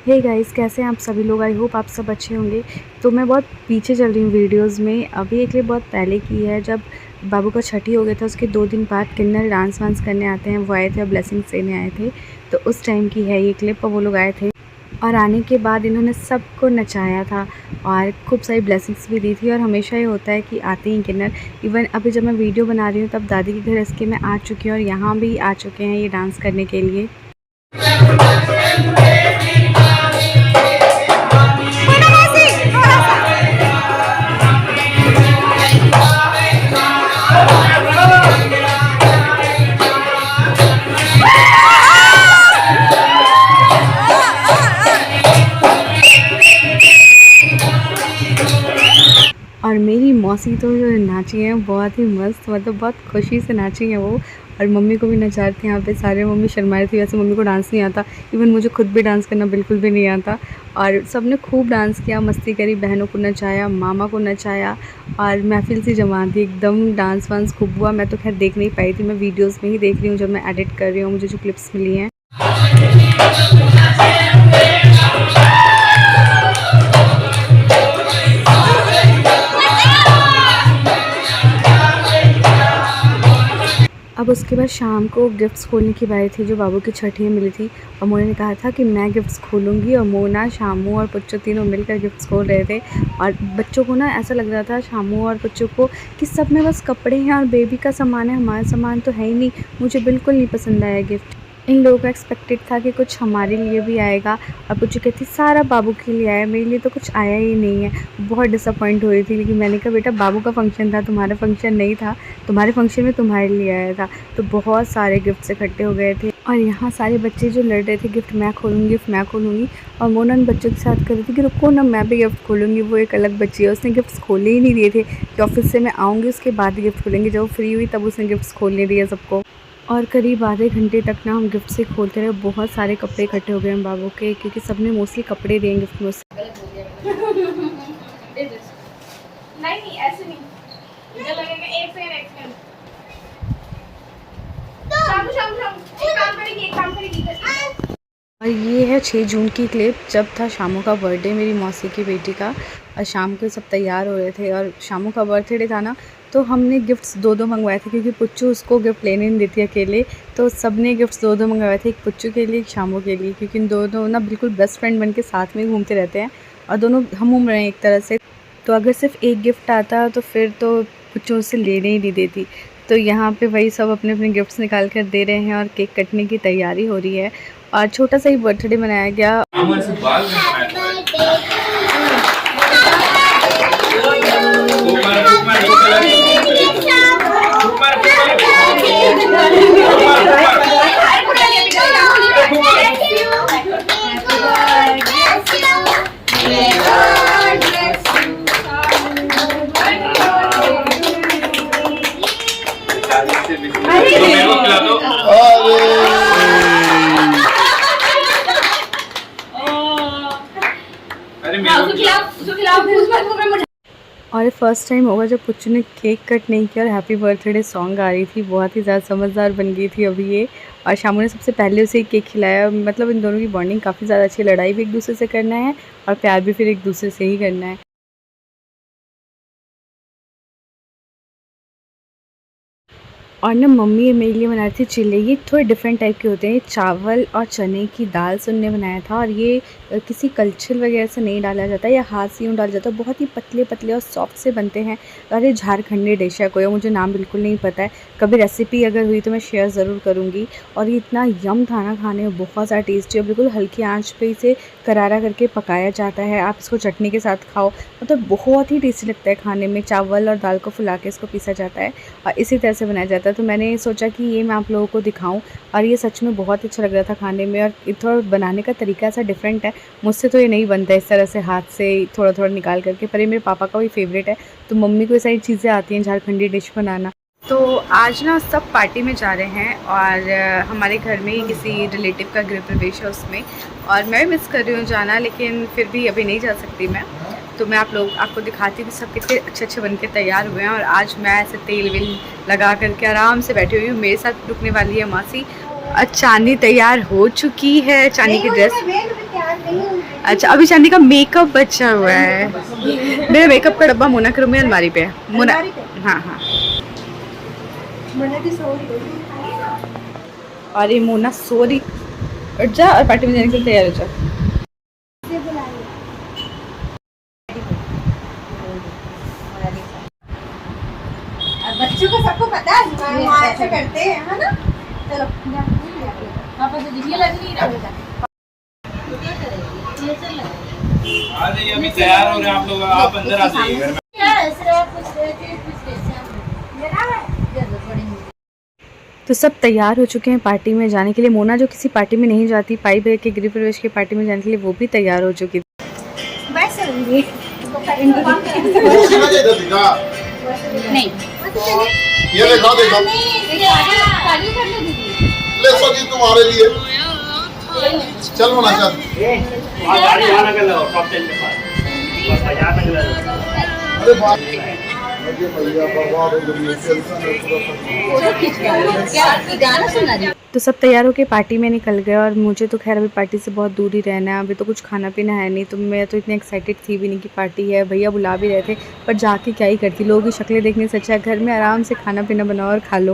Hey guys, कैसे हैं आप सभी लोग। आई होप आप सब अच्छे होंगे। तो मैं बहुत पीछे चल रही हूँ वीडियोस में। अभी एक क्लिप बहुत पहले की है, जब बाबू का छठी हो गया था, उसके 2 दिन बाद किन्नर डांस वांस करने आते हैं, वो आए थे और ब्लेसिंग्स देने आए थे। तो उस टाइम की है ये क्लिप। और वो लोग आए थे और आने के बाद इन्होंने सबको नचाया था और खूब सारी ब्लेसिंग्स भी दी थी। और हमेशा ये होता है कि आते ही किन्नर। इवन अभी जब मैं वीडियो बना रही हूँ तब दादी के घर इसके मैं आ चुकी हूँ और यहाँ भी आ चुके हैं ये डांस करने के लिए। और मेरी मौसी तो जो नाची हैं बहुत ही मस्त, मतलब बहुत खुशी से नाची हैं वो। और मम्मी को भी नचा रहे थे यहाँ पे सारे। मम्मी शर्मा रही थी, वैसे मम्मी को डांस नहीं आता। इवन मुझे खुद भी डांस करना बिल्कुल भी नहीं आता। और सब ने खूब डांस किया, मस्ती करी, बहनों को नचाया, मामा को नचाया और महफिल सी जमा दी एकदम। डांस वांस खूब हुआ। मैं तो खैर देख नहीं पाई थी, मैं वीडियोज़ में ही देख रही हूँ जब मैं एडिट कर रही हूँ, मुझे जो क्लिप्स मिली हैं। अब उसके बाद शाम को गिफ्ट्स खोलने की बारी थी, जो बाबू की छठी मिली थी। और मोना ने कहा था कि मैं गिफ्ट्स खोलूँगी, और मोना, शामू और पुच्चू तीनों मिलकर गिफ्ट्स खोल रहे थे। और बच्चों को ना ऐसा लग रहा था, शामू और पुच्चू को, कि सब में बस कपड़े हैं और बेबी का सामान है, हमारा सामान तो है ही नहीं। मुझे बिल्कुल नहीं पसंद आया गिफ्ट। इन लोगों का एक्सपेक्टेड था कि कुछ हमारे लिए भी आएगा। और पुच्चू कहती सारा बाबू के लिए आया, मेरे लिए तो कुछ आया ही नहीं है। बहुत डिसअपॉइंट हो रही थी, लेकिन मैंने कहा बेटा बाबू का फंक्शन था, तुम्हारा फंक्शन नहीं था। तुम्हारे फंक्शन में तुम्हारे लिए आया था। तो बहुत सारे गिफ्ट्स इकट्ठे हो गए थे। और यहाँ सारे बच्चे जो लड़ रहे थे, गिफ्ट मैं खोलूँगी, गिफ्ट मैं खोलूँगी। और मोना उन बच्चों के साथ कर रही थी कि रुको ना, मैं भी गिफ्ट खोलूँगी। वो एक अलग बच्ची है, उसने गिफ्ट्स खोले ही नहीं दिए थे कि ऑफिस से मैं आऊँगी उसके बाद गिफ्ट खोलेंगे। जब वो फ्री हुई तब उसने गिफ्ट्स खोलने दिए सबको। और करीब आधे घंटे तक ना हम गिफ्ट से खोलते रहे। बहुत सारे कपड़े इकट्ठे हो गए हम बाबू के, क्योंकि सबने मोस्टली कपड़े दिए गिफ्ट में। नहीं ऐसे नहीं, इधर लगेगा। एक सेकंड शाम शाम शाम एक काम करेगी। और ये है 6 जून की क्लिप, जब था शामू का बर्थडे, मेरी मौसी की बेटी का। और शाम को सब तैयार हो रहे थे और शामू का बर्थडे था ना, तो हमने गिफ्ट्स 2-2 मंगवाए थे, क्योंकि पुच्चू उसको गिफ्ट लेने नहीं देती अकेले। तो सब ने गिफ्ट्स 2-2 मंगवाए थे, एक पुच्चू के लिए, एक शामू के लिए, क्योंकि इन दोनों ना बिल्कुल बेस्ट फ्रेंड बन के साथ में घूमते रहते हैं। और दोनों हम उम्र हैं एक तरह से। तो अगर सिर्फ एक गिफ्ट आता तो फिर तो पुच्चू उससे लेने ही नहीं देती। तो यहाँ पे वही सब अपने अपने गिफ्ट्स निकाल कर दे रहे हैं और केक कटने की तैयारी हो रही है। और छोटा सा ही बर्थडे मनाया गया। और फर्स्ट टाइम होगा जब पुच्चू ने केक कट नहीं किया और हैप्पी बर्थडे सॉन्ग गा रही थी। बहुत ही ज़्यादा समझदार बन गई थी अभी ये। और शामू ने सबसे पहले उसे केक खिलाया। मतलब इन दोनों की बॉन्डिंग काफ़ी ज़्यादा अच्छी है। लड़ाई भी एक दूसरे से करना है और प्यार भी फिर एक दूसरे से ही करना है। और ना मम्मी मेरे लिए बनाई थी चिल्ले। ये थोड़े डिफरेंट टाइप के होते हैं, चावल और चने की दाल से उन्होंने बनाया था। और ये किसी कलछल वगैरह से नहीं डाला जाता, या हाथ से यूँ डाला जाता है। बहुत ही पतले पतले और सॉफ्ट से बनते हैं। और ये झारखंडी डिश है, कोई मुझे नाम बिल्कुल नहीं पता है। कभी रेसिपी अगर हुई तो मैं शेयर ज़रूर करूँगी। और ये इतना यम था ना खाने में, बहुत ज़्यादा टेस्टी है। बिल्कुल हल्की आँच पे इसे करारा करके पकाया जाता है। आप इसको चटनी के साथ खाओ, मतलब बहुत ही टेस्टी लगता है खाने में। चावल और दाल को फुला के इसको पीसा जाता है और इसी तरह से बनाया जाता है। तो मैंने सोचा कि ये मैं आप लोगों को दिखाऊं। और ये सच में बहुत अच्छा लग रहा था खाने में। और थोड़ा बनाने का तरीका ऐसा डिफरेंट है, मुझसे तो ये नहीं बनता इस तरह से हाथ से थोड़ा थोड़ा निकाल करके। पर ये मेरे पापा का भी फेवरेट है, तो मम्मी को ये सारी चीज़ें आती हैं झारखंडी डिश बनाना। तो आज ना सब पार्टी में जा रहे हैं और हमारे घर में ही किसी रिलेटिव का गृह प्रवेश है उसमें। और मैं भी मिस कर रही हूँ जाना, लेकिन फिर भी अभी नहीं जा सकती मैं। तो मैं आपको दिखाती हूँ कि सब कितने अच्छे अच्छे बन के तैयार हुए हैं। और आज मैं ऐसे तेल वेल लगा करके आराम से बैठी हुई हूँ। मेरे साथ रुकने वाली है मासी। चांदी तैयार हो चुकी है, चांदी की ड्रेस। अच्छा, अभी चांदी का मेकअप बचा हुआ है। मेरा मेकअप का डब्बा मोना के रूम में अलमारी पे है। मोना, हाँ हाँ। अरे मोना सॉरी, उठ जा और पार्टी में जाने के लिए तैयार हो जा। बच्चों को सबको पता है वहाँ ऐसे करते हैं, है ना? चलो पापा से ये लग नहीं रहा बेटा। आ जाइए, अभी तैयार हो रहे हैं आप लोग, आप अंदर आ जाइए घर में। तो सब तैयार हो चुके हैं पार्टी में जाने के लिए। मोना जो किसी पार्टी में नहीं जाती, पाई बहन के गृह प्रवेश की पार्टी में जाने के लिए, वो भी तैयार हो चुकी थी। नहीं ये देखा देखा ले सकी तुम्हारे लिए। चल मोना चल। गाड़ी वहाँ लगा लो, टॉप 10 के पास, बस बाजार तक ले लो। अरे बाप रे भैया बर्बाद हो गई, टेंशन है पूरा। गाना सुना रही। तो सब तैयार होके पार्टी में निकल गए और मुझे तो खैर अभी पार्टी से बहुत दूर ही रहना है। अभी तो कुछ खाना पीना है नहीं, तो मैं तो इतनी एक्साइटेड थी भी नहीं कि पार्टी है। भैया बुला भी रहे थे, पर जाके क्या ही करती, लोगों की शक्लें देखने से अच्छा है घर में आराम से खाना पीना बनाओ और खा लो।